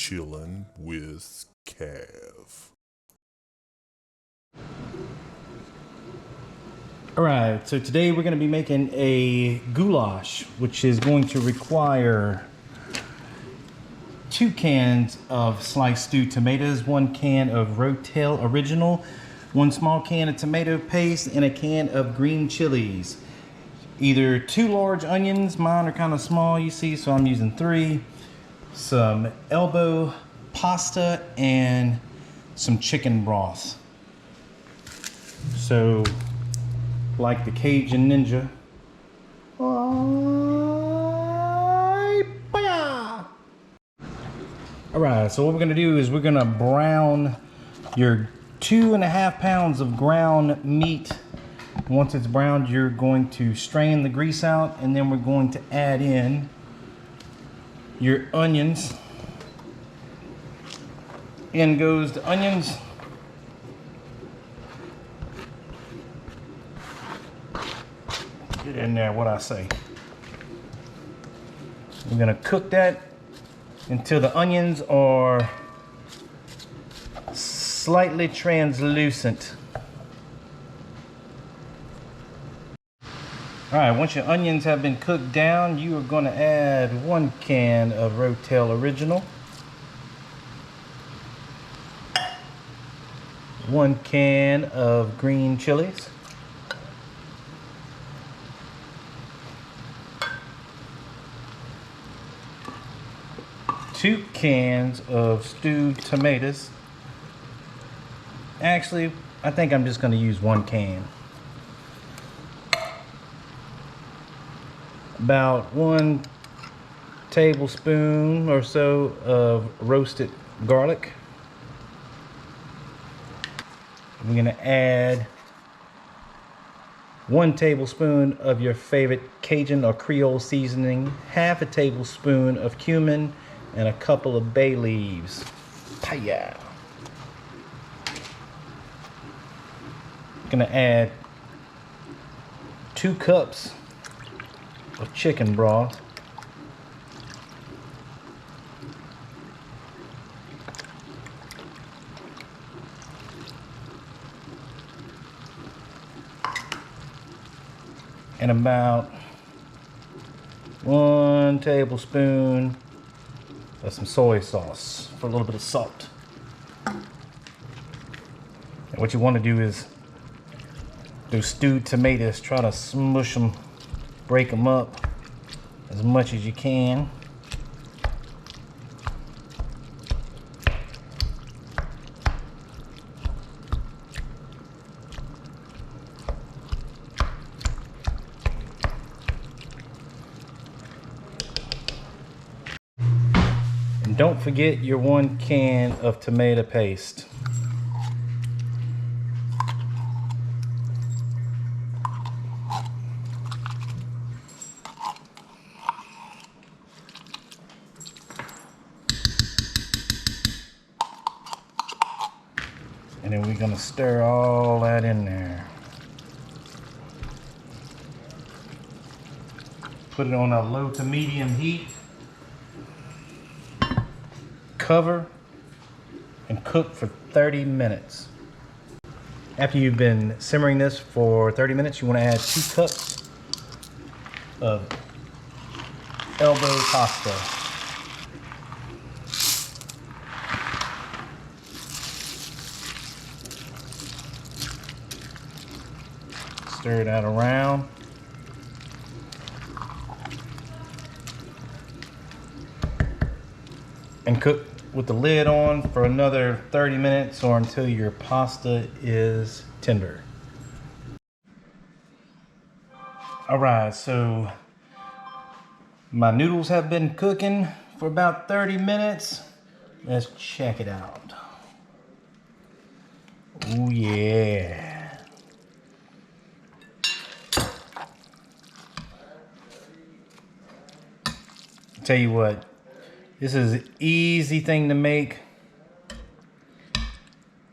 chillin' with Cav. All right, so today we're going to be making a goulash, which is going to require 2 cans of sliced stewed tomatoes, 1 can of Rotel original, 1 small can of tomato paste, and a can of green chilies. Either 2 large onions, mine are kind of small, you see, so I'm using 3. Some elbow pasta and some chicken broth. So, like the Cajun ninja. Alright, so what we're gonna do is we're gonna brown your 2.5 pounds of ground meat. Once it's browned, you're going to strain the grease out, and then we're going to add in your onions. In goes the onions. Get in there, what I say. We're gonna cook that until the onions are slightly translucent. All right, once your onions have been cooked down, you are gonna add 1 can of Rotel original, 1 can of green chilies, 2 cans of stewed tomatoes. Actually, I think I'm just going to use 1 can. About 1 tablespoon or so of roasted garlic. We're going to add 1 tablespoon of your favorite Cajun or Creole seasoning, half a tablespoon of cumin, and a couple of bay leaves. Hiya. Gonna add 2 cups of chicken broth. And about 1 tablespoon of some soy sauce for a little bit of salt. And what you want to do is those stewed tomatoes, try to smush them, break them up as much as you can. And don't forget your 1 can of tomato paste. And then we're gonna stir all that in there. Put it on a low to medium heat. Cover and cook for 30 minutes. After you've been simmering this for 30 minutes, you want to add 2 cups of elbow pasta. Stir that around. And cook with the lid on for another 30 minutes or until your pasta is tender. All right, so my noodles have been cooking for about 30 minutes. Let's check it out. Oh yeah. Tell you what, this is an easy thing to make,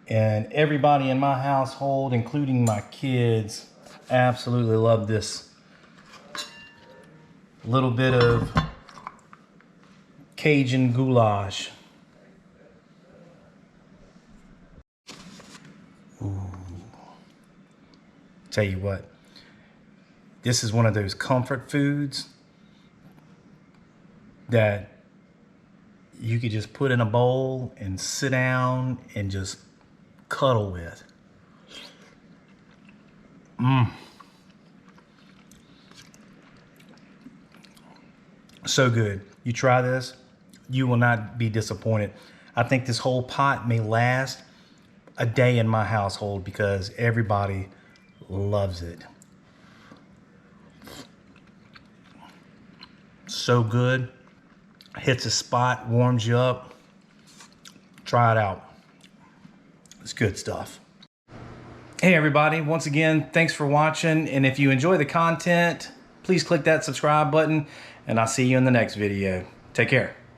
and everybody in my household, including my kids, absolutely love this. A little bit of Cajun goulash. Tell you what, this is one of those comfort foods that you could just put in a bowl and sit down and just cuddle with. So good. You try this, you will not be disappointed. I think this whole pot may last a day in my household because everybody loves it. So good. Hits a spot, warms you up. Try it out. It's good stuff. Hey everybody, once again, thanks for watching. And if you enjoy the content, please click that subscribe button and I'll see you in the next video. Take care.